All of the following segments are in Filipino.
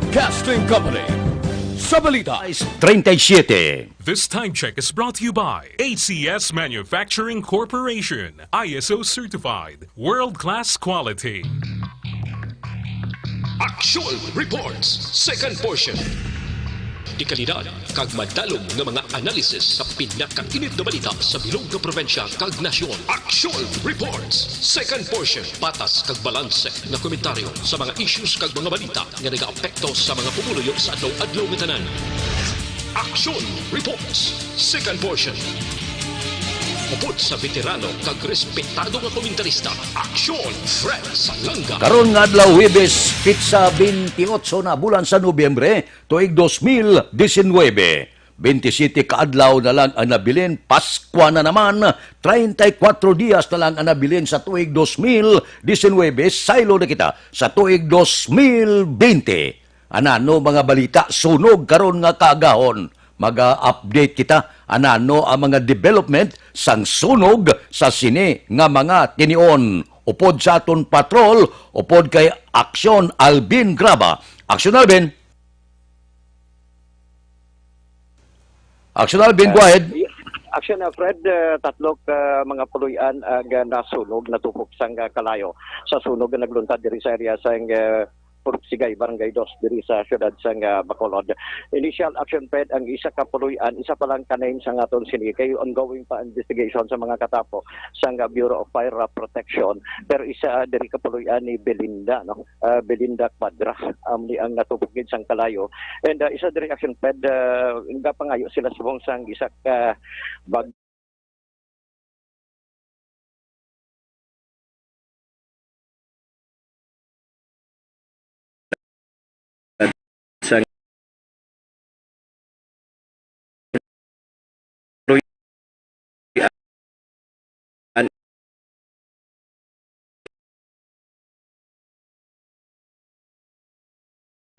Broadcasting Company sa balita. 37. This time check is brought to you by ACS Manufacturing Corporation, ISO certified, world-class quality. Actual Reports, second portion. Di kalidad, kag madalong ng mga analisis sa pinakainit na balita sa bilog na probensya kag nasyon. Actual Reports, second portion. Patas kag balanse na komentaryo sa mga issues kag mga balita nga nag-aapekto sa mga pumuluyo sa adlaw-adlaw nga tanan. Actual Reports, second portion. Upod sa veterano kag respetado nga komentarista, Action Fred Salanga. Karon nga adlaw Huwebes, pitsa 28 na bulan sa Nobyembre, tuig 2019. 27 kaadlaw na lang ang nabilin, Paskwa na naman, 34 dias na lang ang nabilin sa tuig 2019, saylo na kita sa tuig 2020. Anano mga balita, sunog karon nga kaagahon. Mag-update kita anano ang mga development sang sunog sa sini nga mga tinion. Upod sa aton patrol, upod kay Aksyon Alvin Graba. Aksyon Alvin. Aksyon Alvin, go ahead. Action Fred, tatlong mga puluyan nasunog, natupok sang kalayo. Sa sunog na nagluntad diri sa area sang Purugsigay, Barangay 2, diri sa siyudad sang Bacolod. Initial action Fred, ang isa ka puluyan, isa pa lang kanain sa aton sini. Kay ongoing pa investigation sa mga katapo sang Bureau of Fire Protection. Pero isa diri ka puluyan ni Belinda, no? Belinda Quadra, ni ang natupugid sang kalayo. And isa diri action Fred, nga pangayo sila subong sang isa ka bag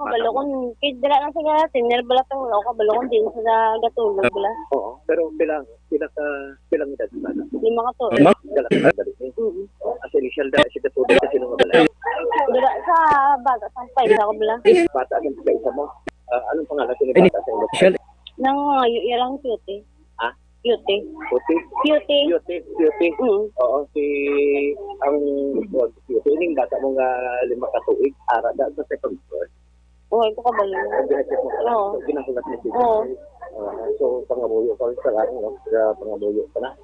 Balokon, kaya dala na sa gatin, bala tong ko balokon din sa gatulog bala. Oo, pero bilang edad ba? 5 ka to. As initial da si katulad kasi nung bala. Dala sa bata sa paisa ko bala. Bata ang isa mo. Anong pangalan ni bata sa initial? Nang ilang cute. Ah? Cute. Cute. Oo, si ang cute. Ining bata mo nga 5 ka tuig, ara da sa second floor. Oo, ito ka bala. Oo. Ginahulat mo siya. Oo. So, pangabuyo ka sa lang, no? Pangabuyo ka na.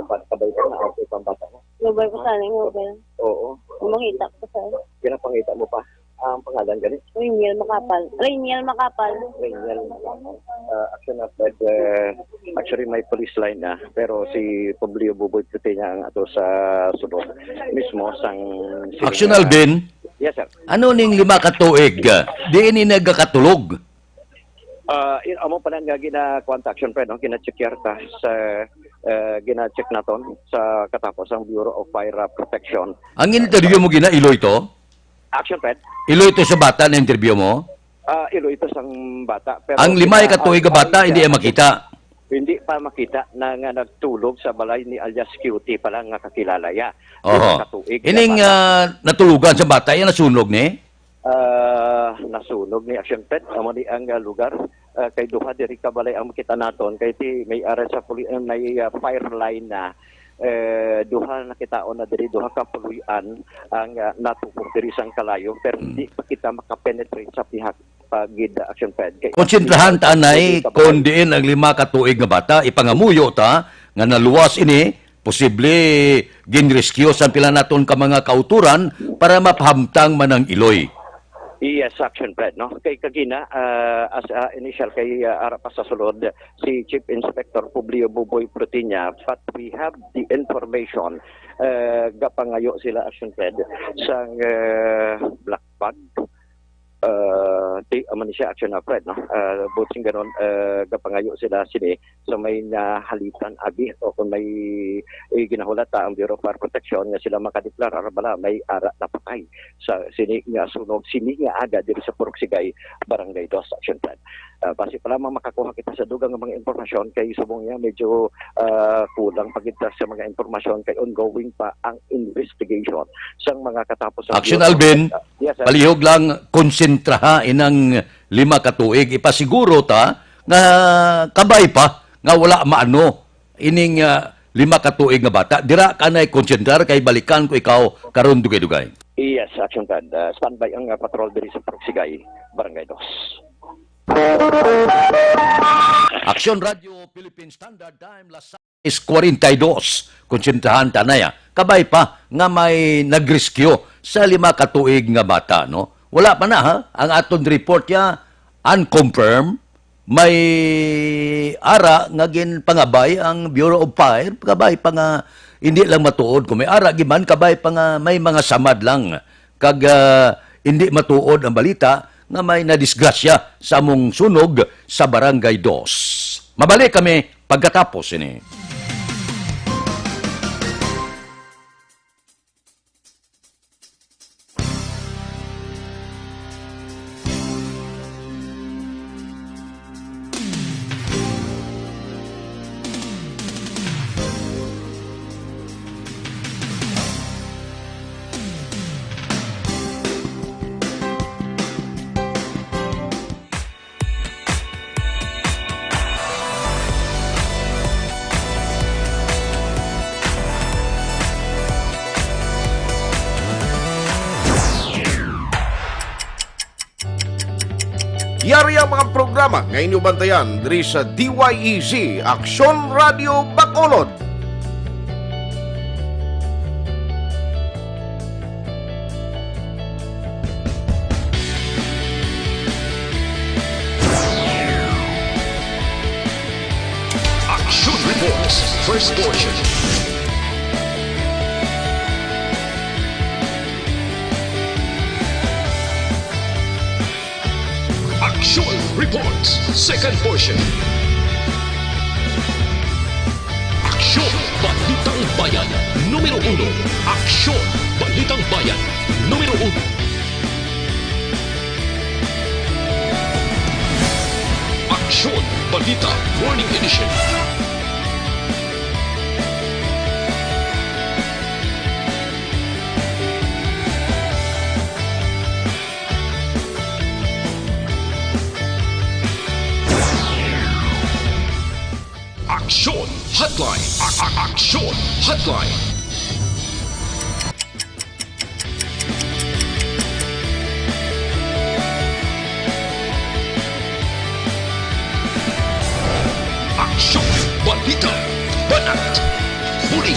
Kabay ka na, okay, pambata mo. Ngubay ko sana, ngubay. Oo. Makita ko sa. Pinapangita mo pa ang pangalan ganit. Rainiel Makapal. Rainiel. Action of that, actually may police line na, pero si Publio Buboy Puti niya ang ato sa subod. Mismo sang... Aksyon Alvin. Yes, sir. Ano ning 5 ka tuig? Di ini nagakatulog. Amo pa nang gina-contact action friend, no? Gina-check yarta sa gina-check naton sa katapos ang Bureau of Fire Protection. Ang interview mo gina, ilo ito? Action friend? Ilo ito sa bata na interview mo? Ilo ito sang bata. Pero Ang 5 ka tuig nga bata, hindi makita. Hindi pa makita na nga nagtulog sa balay ni alias Cutie pa lang nga kakilala ya. Oo. Ining natulugan sa bata, yan nasunog ni? Nasunog ni Action Pet, amo ni ang lugar. Kay duha diri ka balay ang makita naton kay ti may ara sa may fire line na duha na kitaon na diri duha ka puluyan ang natupok diri sang kalayo pero hindi pa kita makapenetrate sa pihak pagid Action Ped. Konsentrahan ta anay kung diin ang 5 ka tuig nga bata, ipangamuyo ta nga naluwas ini, posible ginrescue sa pila naton ka mga kauturan para mapahamtang man ang iloy. Yes, Action Ped, no? Kay kagina, as initial kay ara pa sa sulod, si Chief Inspector Publio Buboy Prutinya, but we have the information, gapangayo sila Action Ped, sang Black Bag, aman siya Action na Fred, no? Buting ganon, gapangayo sila sini so may nahalitan agi o kung may ginahulata ang Bureau of Fire Protection nga sila makadeklar bala may ara na patay sa sini nga sunog sini nga aga diri sa Purugsigay Barangay 2 Action Plan. Basi pa lamang makakuha kita sa dugang mga impormasyon kay subong niya medyo kulang pagita sa mga impormasyon kay ongoing pa ang investigation sang mga katapos Action Alvin, yes, palihog lang konsentraha inang 5 ka tuig ipasiguro ta nga kabay pa nga wala maano ining 5 ka tuig nga bata dira ka nay konsentrar kay balikan ko ikaw karon dugay-dugay. Yes, Action Tad. Standby ang patrol diri sa Purugsigay, Barangay 2. Action Radio Philippine Standard Time las 6:42 konsentrahan tanaya kabay pa nga may nagrescue sa 5 ka tuig nga bata no. Wala pa na ha ang aton report ya unconfirmed may ara nga pangabay ang Bureau of Fire kabay pa nga hindi lang matuod kung may ara giman kabay pa nga may mga samad lang kag hindi matuod ang balita nga may nadisgrasya sa among sunog sa Barangay 2. Mabalik kami pagkatapos ini. Yari ang mga programa nga inyong bantayan diri sa DYEZ Aksyon Radio Bacolod. Action Reports, first portion. Action Reports, second portion. Action Balitang Bayan, numero 1. Action Balitang Bayan, numero 1. Action Balita Morning Edition. Action Hotline. Action Hotline. Action Balita Banat Huli.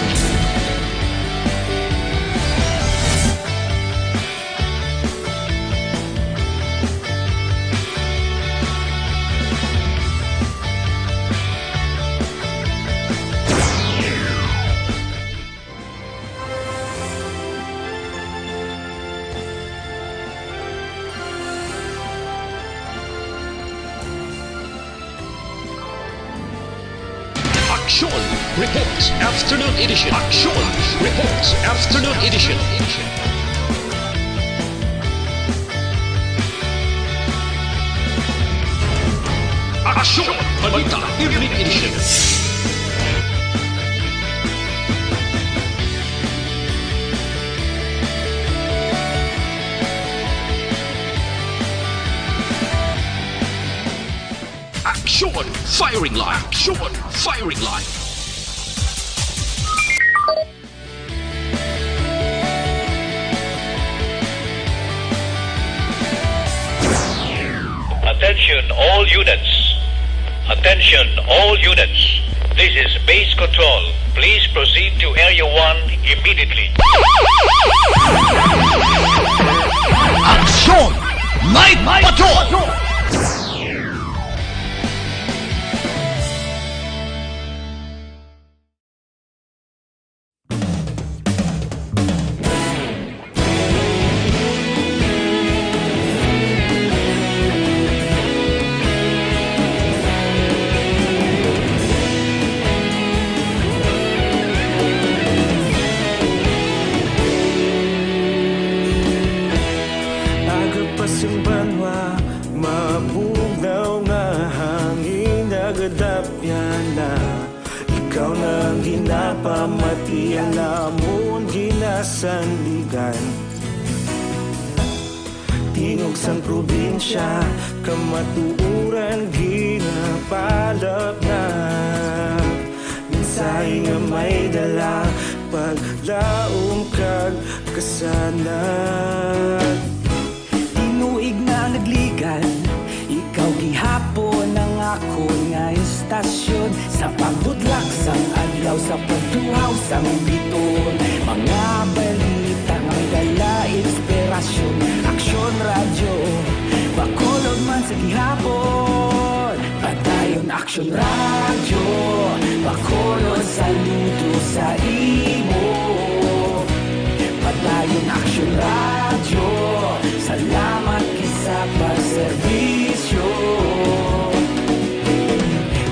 Action Reports Afternoon Edition. Action Reports Afternoon Edition. Action Balita Evening Edition. Action Firing Line. Action Firing Line. Attention all units. Attention all units. This is base control. Please proceed to Area 1 immediately. Action Night Patrol! Banwa, mabugnaw nga hangin nagadapyan na ikaw nang ginapamati ang namon ginasandigan. Tingo sunog sang probinsya, kamatuuran ginapalap na. Minsay nga may dala, paglaom kag kasanag. Tinuig na nagligan, ikaw gihapon ang ako nga istasyon. Sa pagbudlak sang adlaw, sa pagtuhaw sang biton, mga balita nga dala inspirasyon. Aksyon radyo, bakolod man sa gihapon. Padayon aksyon radyo, bakolod saludo sa imo. Padayon aksyon radyo, salamat kisa pagserbisyo.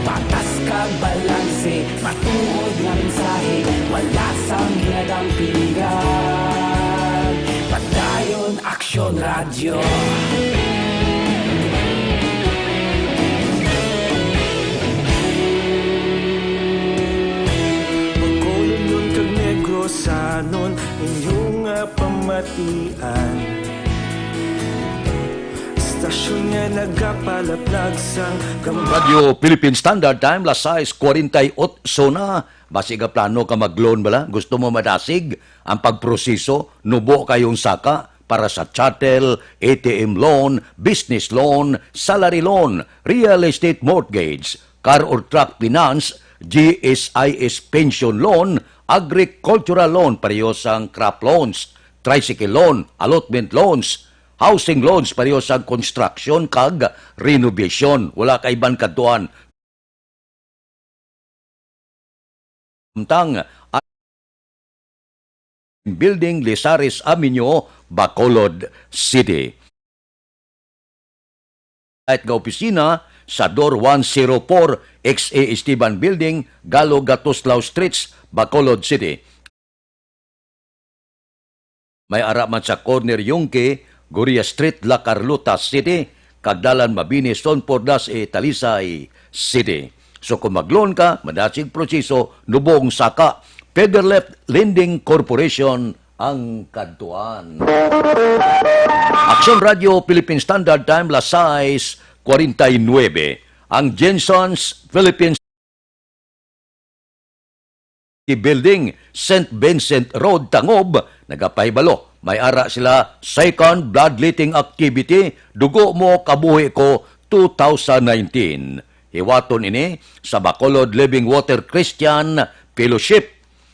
Patas kag balanse, matuod nga mensahe, wala sang ginadang pilihan. Padayon aksyon radyo. Pagkolon kag negrosanon, inyong pamatian. Stasyon nga nagapalaplag sang Radio Philippine Standard Time, las 6:48 na. Basi ka plano ka mag-loan bala? Gusto mo madasig ang pagproseso? Nubo kayong saka para sa chattel, ATM loan, business loan, salary loan, real estate mortgage, car or truck finance, GSIS pension loan, agricultural loan, parehosang crop loans, tricycle loan, allotment loans, housing loans, parehosang construction kag renovation. Wala kay ibang katuan. Tang Building Lisaris Avenue, Bacolod City. At ga opisina sa Door 104 XA Esteban Building, Galo Gatuslao Streets, Bacolod City. May ara man sa corner Yungke, Guria Street, La Carlota City, Kagdalan Mabini, Sonpordas, Talisay City. So kung mag-loan ka, madasig proseso, nubong saka, Federleft Lending Corporation ang kadtuan. Aksyon Radio Philippine Standard Time, las 6:49. Ang Jensons Philippines Building, St. Vincent Road, Tangob, nagapahibalo. May ara sila second bloodletting activity, dugo mo kabuhi ko 2019. Hiwaton ini sa Bacolod Living Water Christian Fellowship.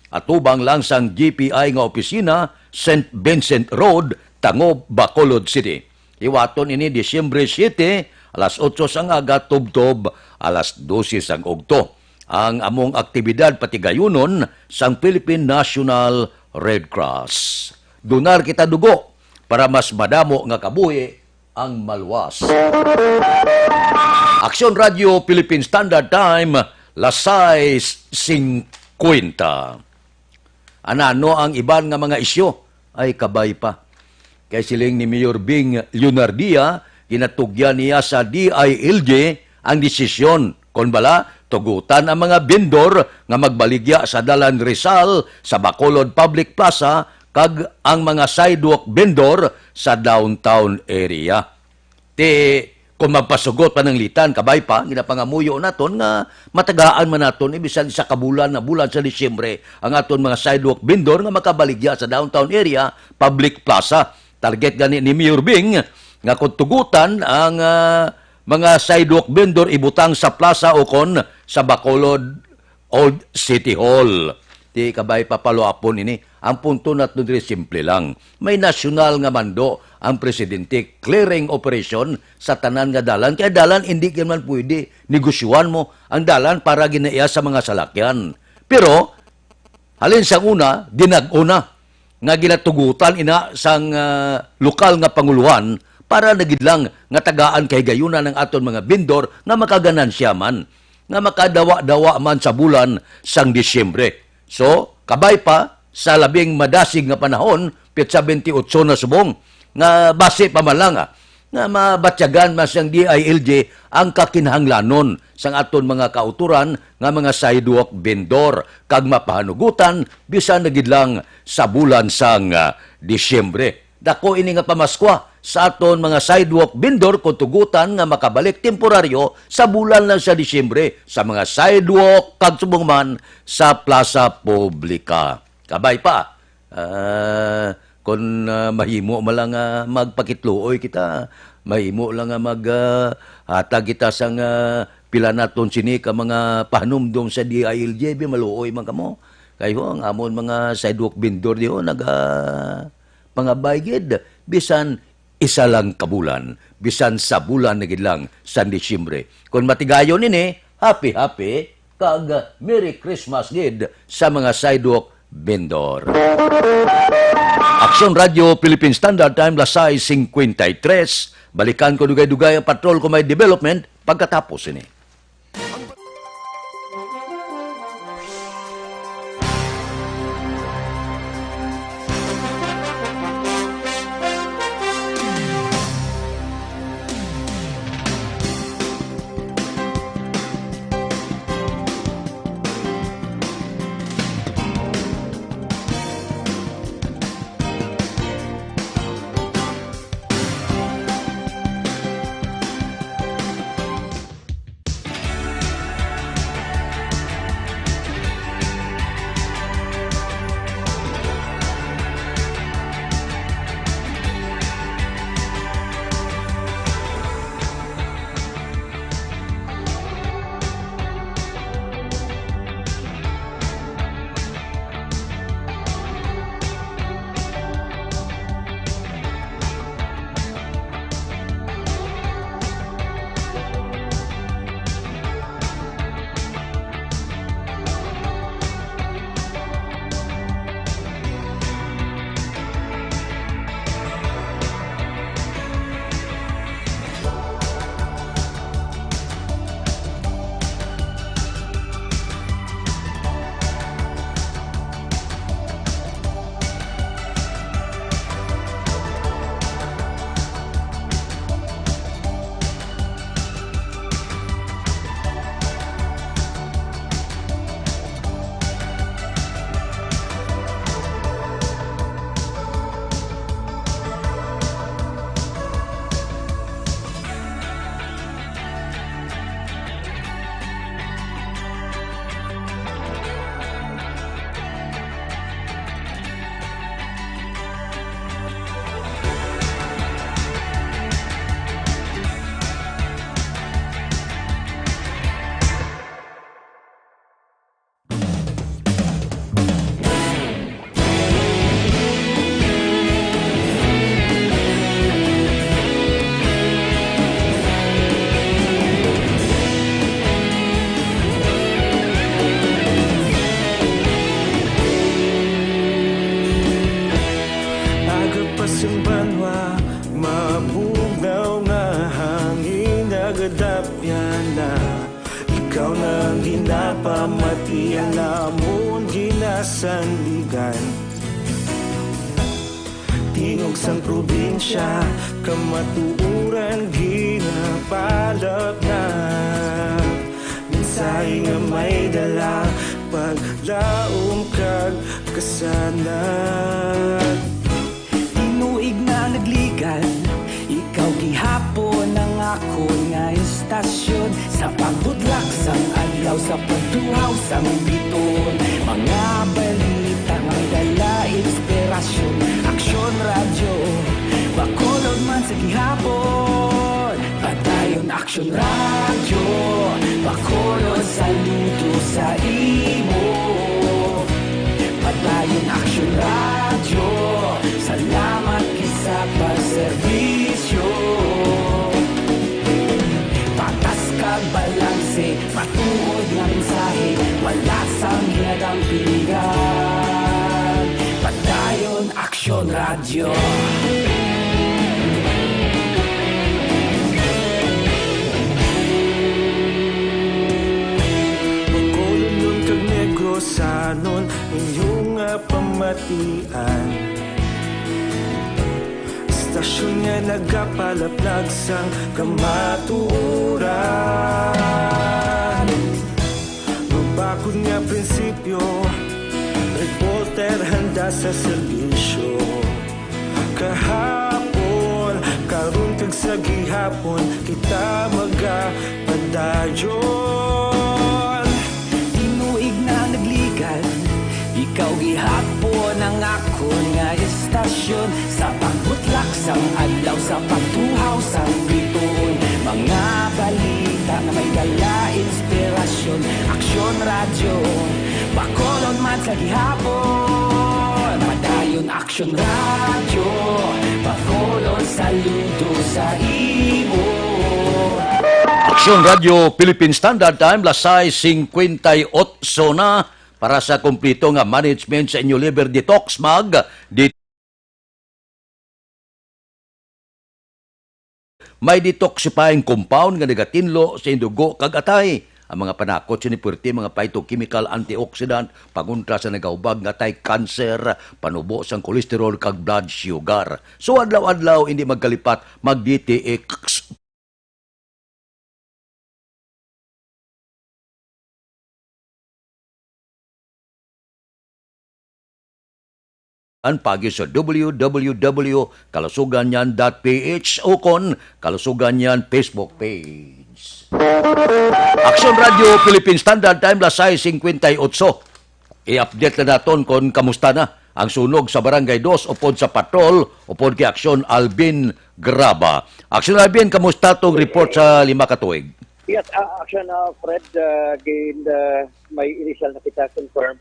Atubang lang sang GPI nga opisina, St. Vincent Road, Tangob, Bacolod City. Hiwaton ini Disyembre 7, alas 8 sang aga, tubtob, alas 12 sang ugto. Ang among aktibidad pati gayunon sang Philippine National Red Cross. Dunar kita dugo para mas madamo nga kabuhi ang malwas. Aksyon Radio Philippine Standard Time, las 6:50. Anano ang iban nga mga isyo? Ay kabay pa. Kay siling ni Mayor Bing Leonardia, kinatugyan niya sa DILG ang desisyon kon bala tugutan ang mga vendor nga magbaligya sa Dalan Rizal sa Bacolod Public Plaza kag ang mga sidewalk vendor sa downtown area. Kung magpasugot pa ng litan, kabay pa, ginapangamuyo naton nga matagaan man naton, ibisan sa kabulan na bulan sa Disyembre, ang aton mga sidewalk vendor nga makabaligya sa downtown area, public plaza. Target gani ni Mayor Bing, nga kung tugutan ang mga sidewalk vendor ibutang sa plaza o kon sa Bacolod Old City Hall. Di kabay papaluapon ini. Ang punto natin rin simple lang. May nasyonal nga mando ang presidente clearing operation sa tanan nga dalan. Kaya dalan hindi man pwede negosyuhan mo ang dalan para ginaiya sa mga salakyan. Pero halin sa una, dinag-una nga ginatugutan ina sang lokal nga panguluhan para nagidlang nga tagaan kay gayunan ng aton mga vendor nga makaganansya man, nga makadawa-dawa man sa bulan sang Disyembre. So, kabay pa sa labing madasig nga panahon, pitsa 28 na subong, nga base pa man lang nga mabatyagan man siyang DILG ang kakinahanglanon sang aton mga kauturan nga mga sidewalk vendor kag mapahanugutan bisan nagidlang sa bulan sang Disyembre. Dako ini nga pamaskwa sa aton mga sidewalk vendor kung tugutan nga makabalik temporaryo sa bulan lang sa Disyembre sa mga sidewalk kag subong man sa plaza publika. Kabay pa, kung mahimo man lang magpakitluoy kita, mahimo lang hatag kita sa pila naton sini ka mga pahanumdom sa DILG, maluoy man kamo. Kayo ang amon mga sidewalk vendor diyo mga baygid bisan isa lang kabulan, bisan sa bulan na gid lang sa Disyembre. Kung matigayon nini, happy kag Merry Christmas gid sa mga sidewalk vendor. Aksyon Radio Philippine Standard Time lasay 53. Balikan ko dugay-dugay ang patrol ko may development pagkatapos ini. Ikaw nang ginapamatian namon ginasandigan. Tingog sang probinsya kamatuuran ginapalap na. Minsay nga may dala paglaom kag kasanan. Tinuig na nagligan, ikaw gihapon ang ako nga istasyon. Sa pagbudlak sang adlaw, sa pagtuhaw sang biton, mga balita ang dala inspirasyon. Aksyon radyo, bakulod man sa gihapon. Padayon aksyon radyo, bakulod saludo sa imo. Padayon aksyon radyo, salamat kisa pagserbisyo. Patas kag balanse, matuod nga mensahe, wala sang hinadang piligan. Padayon aksyon radyo. Pagkulunod kag negosanon inyong pamatian. Stasyon nga nagapalaplag sang kamatuuran. Mabakod nga prinsipyo, reporter handa sa serbisyo. Kahapon, sa gihapon kita magapadayon. Tinuig na nagligan, ikaw gihapon ang ako nga istasyon. Sa pagbutlak sang adlaw, sa pagtuhaw sang bituon, mga balita na may dala inspirasyon. Aksyon radyo, bakolon man sa gihapon. Padayon Aksyon radyo, bakolon saludo sa imo. Aksyon Radio Philippine Standard Time, lasay 58 na para sa kumplito nga management sa inyo liver detox mag. May detoxifying compound nga nagatinlo sa indugo kag atay. Ang mga panakot sinipuerte mga phytochemical antioxidant pangontra sa nagaubag nga tay cancer, panubo sang kolesterol kag blood sugar. So adlaw-adlaw hindi magkalipat mag-DTX ang pagi sa www.kalusuganyan.ph o kon Kalusuganyan Facebook page. Aksyon Radio Philippine Standard Time, lasay 58. I-update na naton kung kamusta na ang sunog sa Barangay 2 upod sa patrol upod kay Aksyon Alvin Graba. Aksyon Alvin, kamusta tong report sa 5 katuig? Yes, Aksyon Fred, may initial na kita confirmed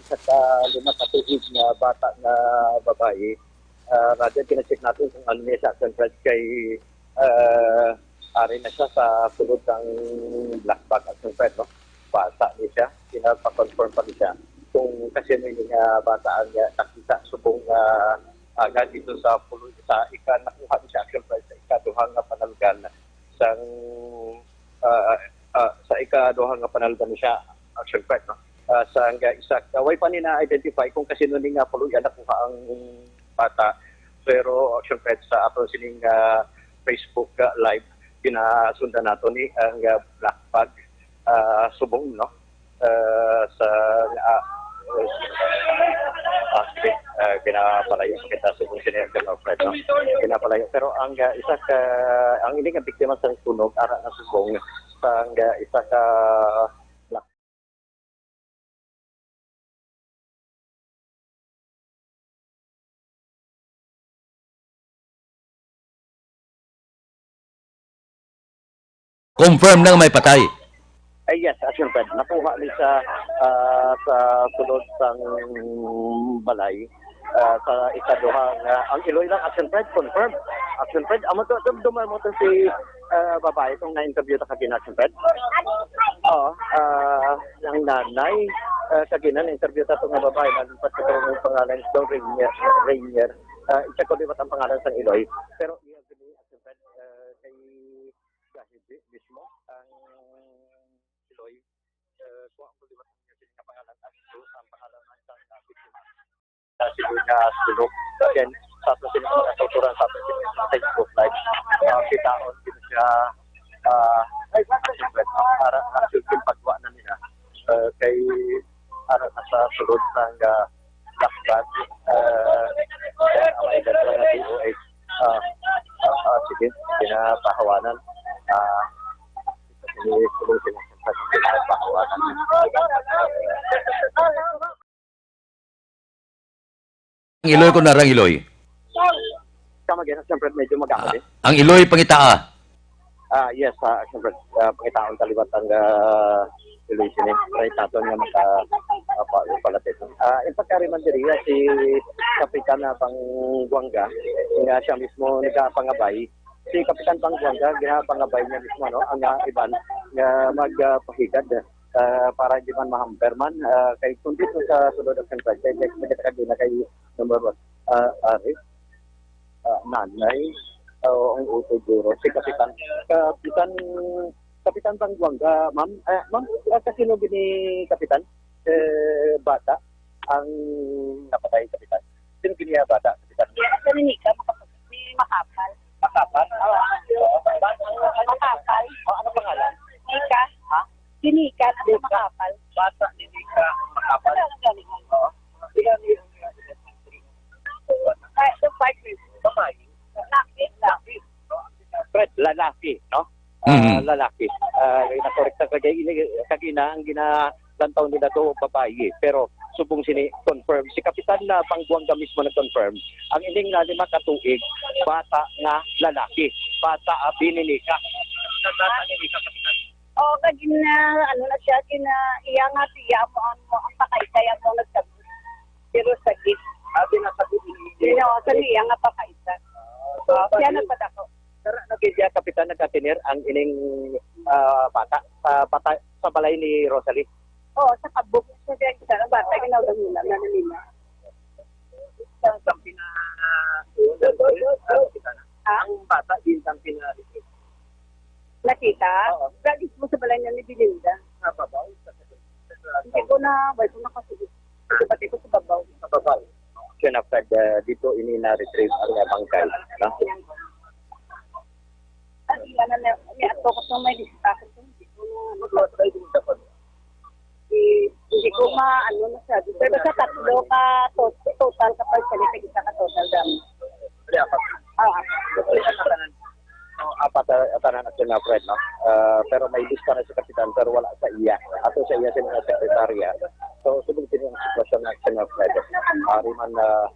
isa sa 5 katuig na bata na babae. Radyo, kinacheck natin kung ano niya sa Aksyon Fred kay ari na siya sa sulod ng black bag Aksyon Fred. No? Bata niya siya, pinapakonfirm pa niya kung kasi may bata ang nakita subong agad dito sa pulo sa nakuha niya sa Aksyon Fred sa ikaduhang nga panalgan sang sa ikaduhang nga panalgan siya Aksyon Fred, no? Sa isa way pa ni na-identify kung kasi nun nga puluyan nakuha ang bata, pero Aksyon Fred sa ato sining Facebook live pinasundan nato ni ang black bag subong, no? Sa pinapalayo kita subong sining Aksyon Fred, no? Pinapalayo, pero ang isa ka ang ini nga biktima sa sunog ara na subong sa isa ka Confirm nang may patay. yes, Aksyon Fred. Nakuha ni sa sulod sang balay sa ikaduhang ang iloy lang Aksyon Fred confirm. Aksyon Fred, amo to duman mo to si babae itong na-interview ta kagina Aksyon Fred. Ang nanay kagina na-interview ta itong babae nalipat sa itong pangalan daw Rainier. Isa ko di ba ang pangalan sang iloy. Pero Aksyon Fred kay Gahidi mismo ang iloy kuha ko di ba ang pangalan at ang pangalan ng isang biktima. Sila sulok. Again, sa ato sila mga tuturan sa ato sila sa Facebook Live. Kitaon din siya para nasulkin pagwa na nila kay para sa sulod ng lakbad ang edad na DOH. Sige, pinapahawanan. Sulod sila sa pinapahawanan. Ang iloy ko narang iloy. Kama gina, siyempre medyo mag-ako din. Ang iloy pangitaa. Yes, siyempre pangitaon kalibat ang iloy sini. Right nato nga makapalatit. In pagkariman diriya si Kapitan Pangguanga, nga siya mismo nagpangabay. Si Kapitan Pangguanga, ginapangabay niya mismo, no? Ang iban nga magpahigad para di man mahamperman kay kundi sa sulod ng Central kay kagina kay number 1 nanay ang utuguro si Kapitan Pangguanga, ma'am kasino gini Kapitan bata ang napatay Kapitan sino gini bata Kapitan Dominica, ni Makapal. Makapal ano pangalan Nika. Sinika at Makapal. bata ni Nika Makapal The fight with babae Nakit. lalaki. Nakorekta kagina ang ginalantaw nila to babae. Pero subong sini confirm si Kapitan na Pangbuanga mismo na confirm ang ining na 5 ka tuig bata nga lalaki. Bata bininika. Bata ni Kapitan. Oo, kagina, ano na siya, iya nga siya mo ang pakaisaya mo nagsabi. Pero sa git. Binasabi Sino, sa niya nga pakaisa. Siya nagpadako. Tara, nagkaya Kapitan nagkatinir ang ining bata sa balay ni Rosalie. Oo, sa kabuk siya siya kita na bata, ginawag nila, nananila. Ang bata din ang Nakita? Gagis mo sa balay niya ni Belinda. Hindi ko na, wala ko nakasulit. Pati ko sa babaw. Siya na Fred, dito ini na-retrieve ang bangkay. No? Ano na, may ato ko sa may distakot. Hindi ko ano na sabi. Pero sa tatlo ka, total ka pa siya, isa ka total dami. Apat na siya na Fred, no? Pero may lista na si Kapitan, pero wala sa iya. Ato sa iya sila na sekretarya. So, subong din yung sitwasyon na siya na Fred. Ari man na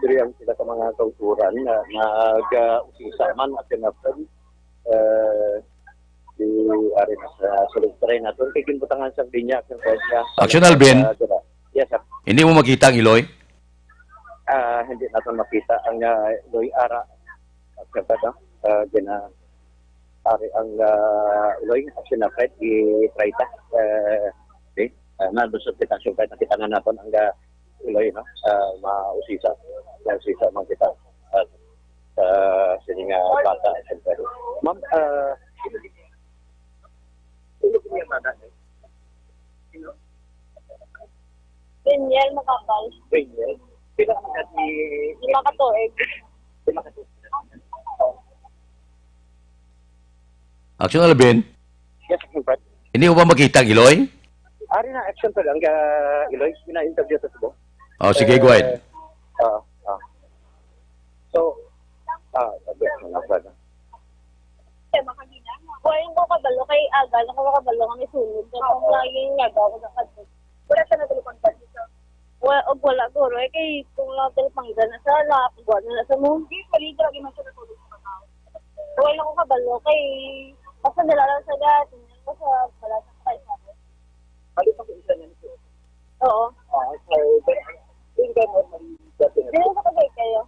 diriyan sila sa mga kauturan na nag-usisa man at siya na Fred. Di ari na sa sulog-tray na ito. Kaya butangan sa linya. Action Alvin, Yes, sir. hindi mo makita ang Iloy? Hindi natin makita ang Iloy Ara. Ari ang Iloy action na Fred i-traita. Nandusot kita siyempre nakita nga natin ang Iloy, no? Mausisa man kita sa sining bata siyempre. Ma'am, sino niya mana? Sino? Daniel Makapal. Daniel. Sino ang ni 5 ka tuig. 5 ka tuig. Action Alvin, Yes, Fred. hindi mo ba makita ang Iloy? Ari na action pa lang Iloy, pina-interview sa tubo. Oh, sige, go ahead. So, sabi na Fred. Kuwain ko kabalo kay Agal, ako kabalo kami sunod. Kung laging nagawa ko sa kadto. Wala siya nagulupang kadto. Wala guro, kay kung nagulupang na sa lapagwa na sa mo. Hindi, paligro, lagi man siya natulog sa tao. Kuwain ako kabalo kay, basta nalalang sa gatin, ko sa palasa sa kayo sabi. Ano pa kung isa niya nito? Oo. So, yung gano'n, Hindi ko kabay kayo.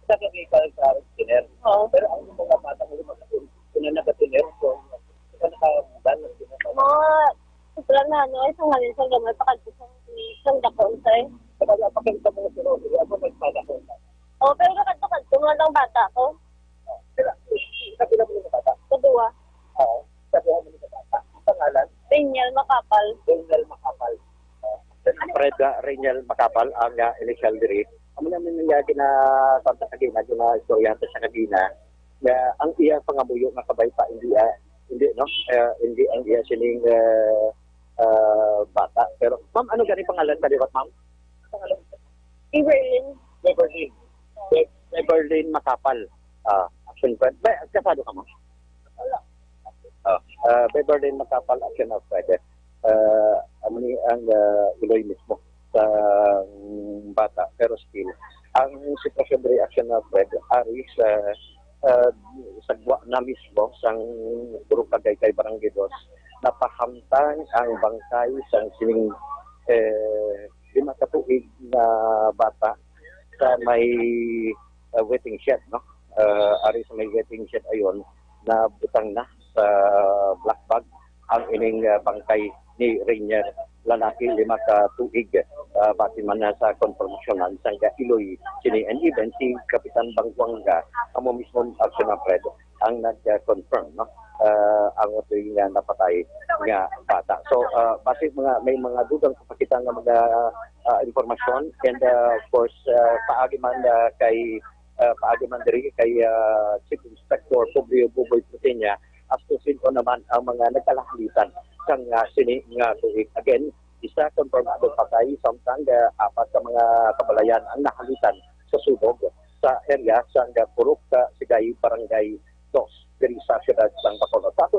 sa kakita sa tiner. Oo. Pero ang mga bata mo yung naka-tiner, so, naka-ban ng tiner. Mga na, isang halin sa gamay pakadto sa isang dakon sa'yo. Kaya pakita mo si Rosie, ako nagpada ko. Oo, pero kakadto nga lang bata ko. Pero, sabi na mo yung bata. Kadua. Sabi na mo yung bata. Ang pangalan, Daniel Makapal. Reynel Makapal. Fred Reynel Makapal, ang initial diri. Amo naman nga gina-konta kagina, gina-istorya sa kagina, na ang iya pangamuyo nga kabay pa, hindi, no? Hindi ang iya sining bata. Pero, ma'am, ano gani pangalan ba, di ba, ma'am? Pangalan? Iberlin. Berlin Makapal. Action Fred. Kasado ka mo? Wala. Berlin Makapal, Action of Fred. Ano ni ang Iloy mismo sa bata. Pero still, ang sitwasyon ng reaction of Fred, ari sagwa na mismo sang Puro Tagaytay Barangay Dos, napahamtang ang bangkay sa sining 5 ka tuig na bata sa may waiting shed, no? Ari sa may waiting shed ayon na butang na sa black bag ang ining bangkay ni Rainier, lalaki 5 ka tuig. Bati man na sa konformasyonan sa Iloy sini and even si Kapitan Pangbuanga amo mismo action na Fred ang nag-confirm, no? Ang otoy nga napatay nga bata. So, base may mga dugang kapakita nga mga informasyon and of course paagi man diri kay Chief Inspector Publio Buboy Putenya as to sino naman ang mga nagkalahalitan sang sini nga tuig. Again, isa konfirmado patay samtang 4 ka mga kabalayan ang nahalitan sa sunog sa area sa Purok Sigay Barangay Dos diri sa siyudad sang Bacolod. Sa ato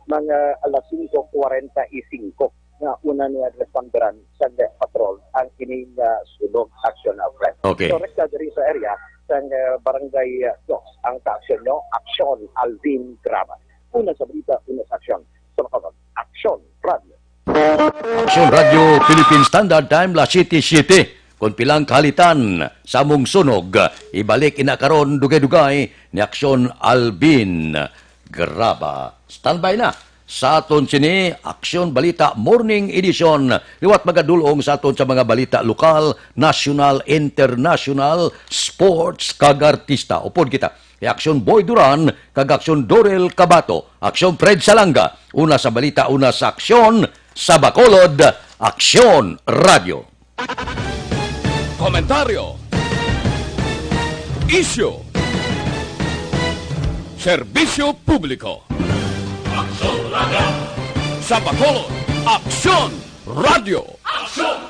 mga alas 5:45 nga una niya responderan sa patrol ang ining sulog action of Fred. Okay. So rekta diri sa area sa barangay Dos ang ka-action nyo, Aksyon Alvin Graba. Una sa balita, una sa aksyon. Sa makabag, Aksyon Radio. Aksyon Radio Philippine Standard Time la City. Kung pilang kalitan sa mong sunog, ibalik inakaron dugay-dugay ni Aksyon Alvin Graba. Standby na sa aton sini Aksyon Balita Morning Edition. Liwat magadulong sa aton sa mga balita lokal, national, international, sports kag artista. Upod kita. Aksyon Boy Duran kag Aksyon Dorel Cabato. Aksyon Fred Salanga. Una sa balita, una sa aksyon sa Bacolod, Aksyon Radio. Komentaryo, isyu, serbisyo publiko. Aksyon Radio. Sa Bacolod, Aksyon Radio. Aksyon